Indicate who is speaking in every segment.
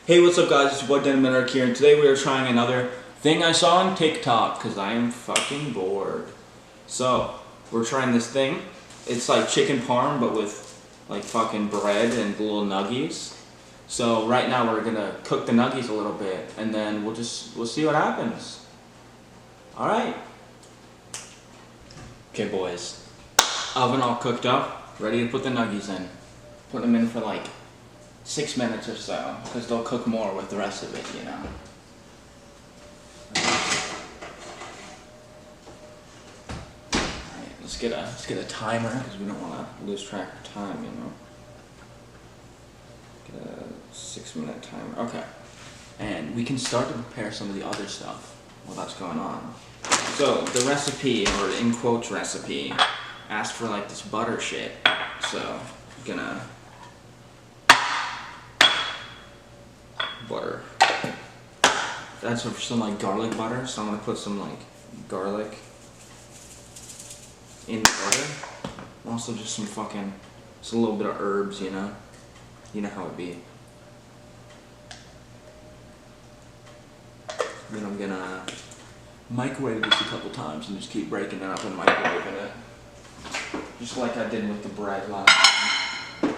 Speaker 1: Hey, what's up guys, it's your boy Denmark here, and today we are trying another thing I saw on TikTok, because I am fucking bored. So, we're trying this thing. It's like chicken parm, but with like fucking bread and little nuggies. So right now we're gonna cook the nuggies a little bit, and then we'll see what happens. Alright. Okay boys, oven all cooked up, ready to put the nuggies in. Put them in for like 6 minutes or so, because they'll cook more with the rest of it, you know. Alright, let's get a timer, because we don't want to lose track of time, you know. Get a 6-minute timer. Okay. And we can start to prepare some of the other stuff while that's going on. So, the recipe, or in quotes recipe, asked for like this butter shit. So, I'm gonna butter. That's for some like garlic butter, so I'm gonna put some like garlic in the butter. Also just some fucking, just a little bit of herbs, you know. You know how it be. Then I'm gonna microwave this a couple times and just keep breaking it up and microwaving it. Just like I did with the bread last time.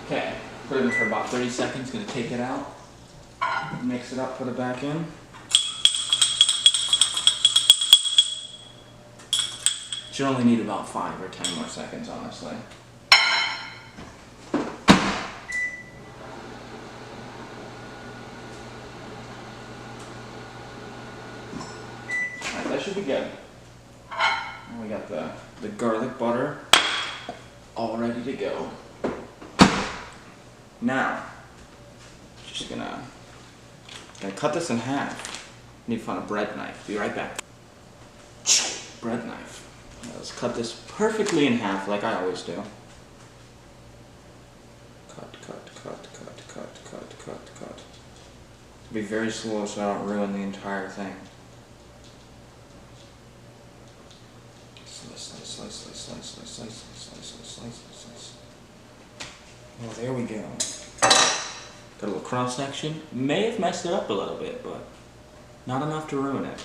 Speaker 1: Okay. Put it in for about 30 seconds, gonna take it out, mix it up, put it back in. Should only need about 5 or 10 more seconds, honestly. Alright, that should be good. And we got the garlic butter all ready to go. Now, just gonna cut this in half. Need to find a bread knife. Be right back. Bread knife. Let's cut this perfectly in half, like I always do. Cut. Be very slow so I don't ruin the entire thing. Slice. Oh, there we go. Got a little cross section. May have messed it up a little bit, but not enough to ruin it.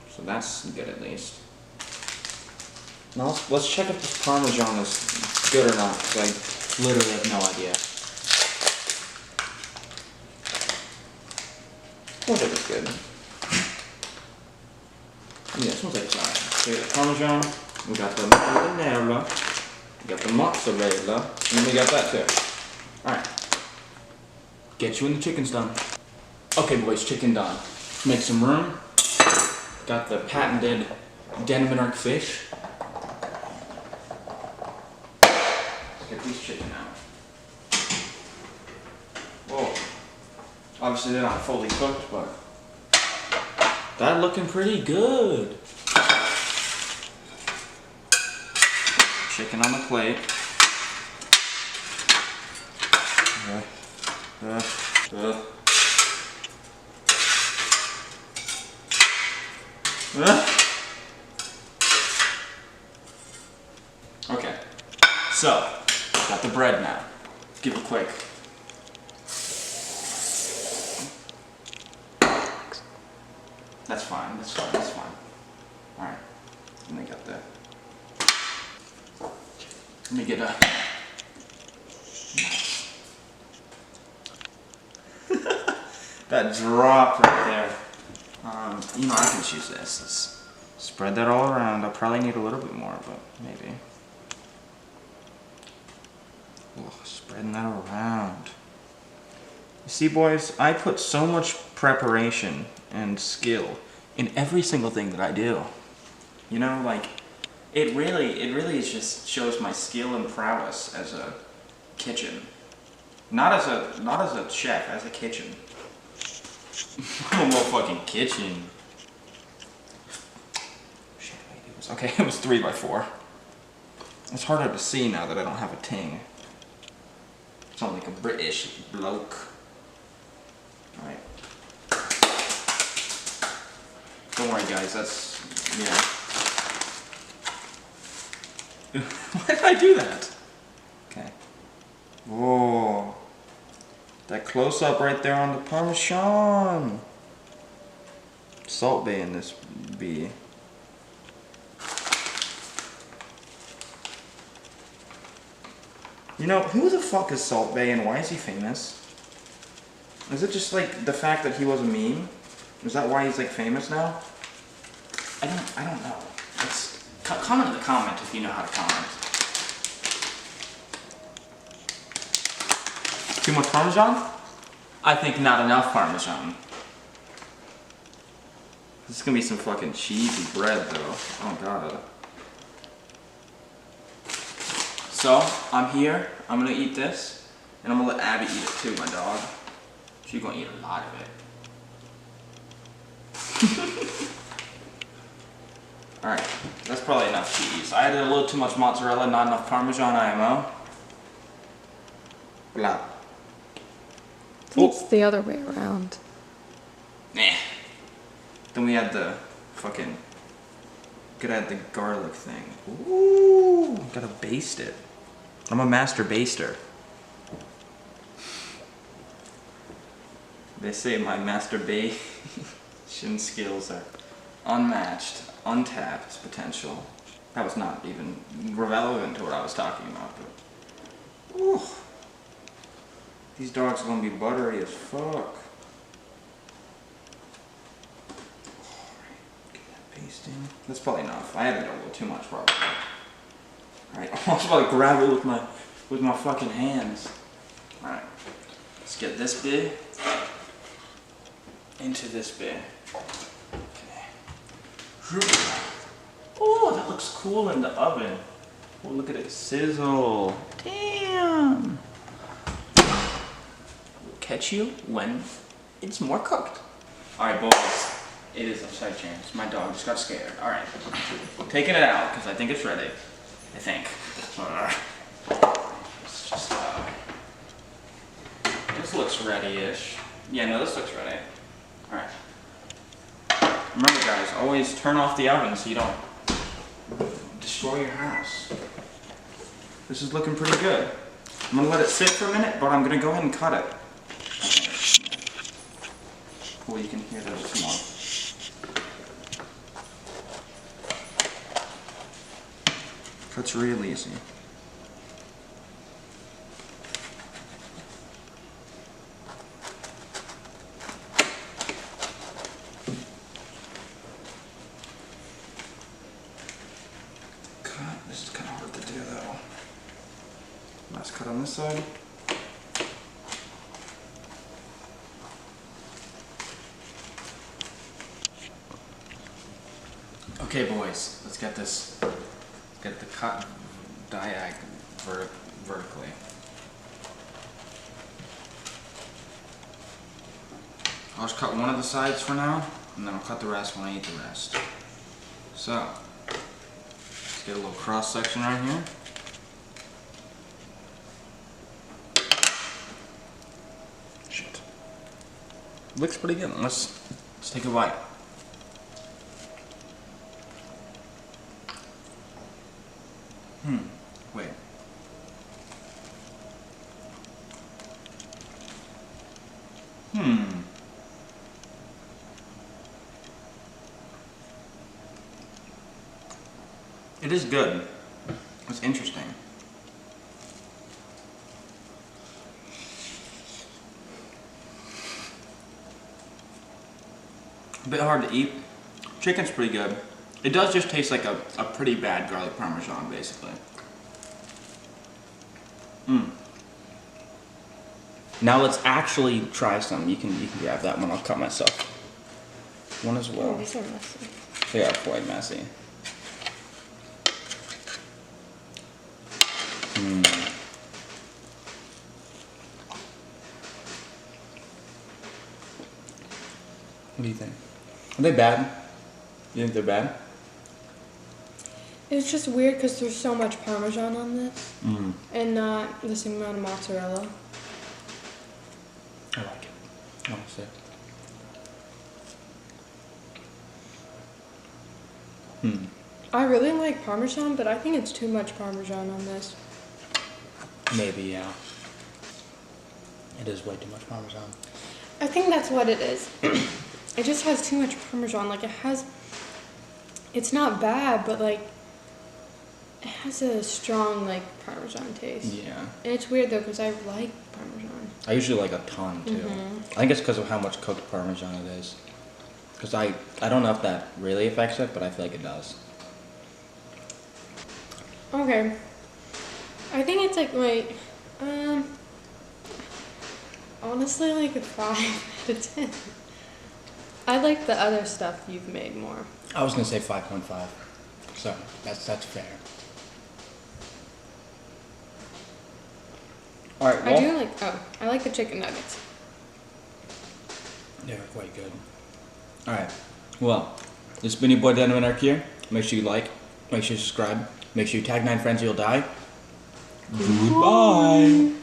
Speaker 1: So that's good at least. Now let's check if this parmesan is good or not, because I literally have no idea. I thought it was good. Yeah, it smells like it's alright. So we got the parmesan, we got the mozzarella, and then we got that too. Alright. Get you in the chicken's done. Okay boys, chicken done. Let's make some room. Got the patented Denmark fish. Let's get these chicken out. Whoa. Obviously they're not fully cooked, but that looking pretty good. Chicken on the plate. Okay, so got the bread now. Give it quick. That's fine. All right, let me get that. Let me get a. That drop right there. You know, I can choose this. Let's spread that all around. I'll probably need a little bit more, but maybe. Oh, spreading that around. You see, boys, I put so much preparation and skill in every single thing that I do. You know, like, it really just shows my skill and prowess as a kitchen. Not as a chef, as a kitchen. No more fucking kitchen. Shit, wait, it was 3 by 4. It's harder to see now that I don't have a ting. I sound like a British bloke. Alright. Don't worry guys, that's, yeah. Why did I do that? Okay. Whoa. That close up right there on the parmesan. Salt Bae in this bee. You know, who the fuck is Salt Bae and why is he famous? Is it just like the fact that he was a meme? Is that why he's like famous now? I don't know. Comment in the comments if you know how to comment. Too much Parmesan? I think not enough Parmesan. This is gonna be some fucking cheesy bread though. Oh god. So, I'm here, I'm gonna eat this, and I'm gonna let Abby eat it too, my dog. She's gonna eat a lot of it. Alright, that's probably enough cheese. I added a little too much mozzarella, not enough Parmesan IMO. Blah.
Speaker 2: It's the other way around.
Speaker 1: Nah. Then we add the fucking... Gotta add the garlic thing. Ooh, gotta baste it. I'm a master baster. They say my masturbation skills are unmatched, untapped potential. That was not even relevant to what I was talking about, but... Ooh. These dogs are gonna be buttery as fuck. Basting. That's probably enough. I added a little too much probably. Alright, I was about to grab it with my fucking hands. Alright. Let's get this bit into this bit. Okay. Oh, that looks cool in the oven. Oh, look at it sizzle. Damn. We'll catch you when it's more cooked. Alright, boys. It is upside chance. My dog just got scared. Alright. Taking it out because I think it's ready. I think. It's just, this looks ready-ish. Yeah, no, this looks ready. Alright. Remember guys, always turn off the oven so you don't destroy your house. This is looking pretty good. I'm gonna let it sit for a minute, but I'm gonna go ahead and cut it. Cool, you can hear that it's more. Cuts real easy. Cut. This is kind of hard to do though. Last cut on this side. Okay, boys, let's get this. Get the cut vertically. I'll just cut one of the sides for now, and then I'll cut the rest when I eat the rest. So, let's get a little cross section right here. Shit. Looks pretty good. Let's take a bite. Wait. It is good. It's interesting. A bit hard to eat. Chicken's pretty good. It does just taste like a pretty bad garlic parmesan, basically. Now let's actually try some. You can grab that one. I'll cut myself one as well.
Speaker 2: Oh, these are messy.
Speaker 1: They are quite messy. What do you think? Are they bad? You think they're bad?
Speaker 2: It's just weird because there's so much Parmesan on this, and not the same amount of mozzarella.
Speaker 1: I like it, honestly.
Speaker 2: I really like Parmesan, but I think it's too much Parmesan on this.
Speaker 1: Maybe, yeah.
Speaker 3: It is way too much Parmesan.
Speaker 2: I think that's what it is. It just has too much Parmesan. Like, it's not bad, but like, it has a strong, like, Parmesan taste.
Speaker 3: Yeah.
Speaker 2: And it's weird, though, because I like Parmesan.
Speaker 3: I usually like a ton, too. I think it's because of how much cooked Parmesan it is. Because I don't know if that really affects it, but I feel like it does.
Speaker 2: Okay. I think it's like honestly, like a 5 out of 10. I like the other stuff you've made more.
Speaker 3: I was going to say 5.5. So, that's fair. Alright, well.
Speaker 2: I like the chicken nuggets.
Speaker 3: They're quite good. Alright, well, this has been your boy Donovan Ark here. Make sure you like, make sure you subscribe, make sure you tag 9 friends or you'll die. Goodbye!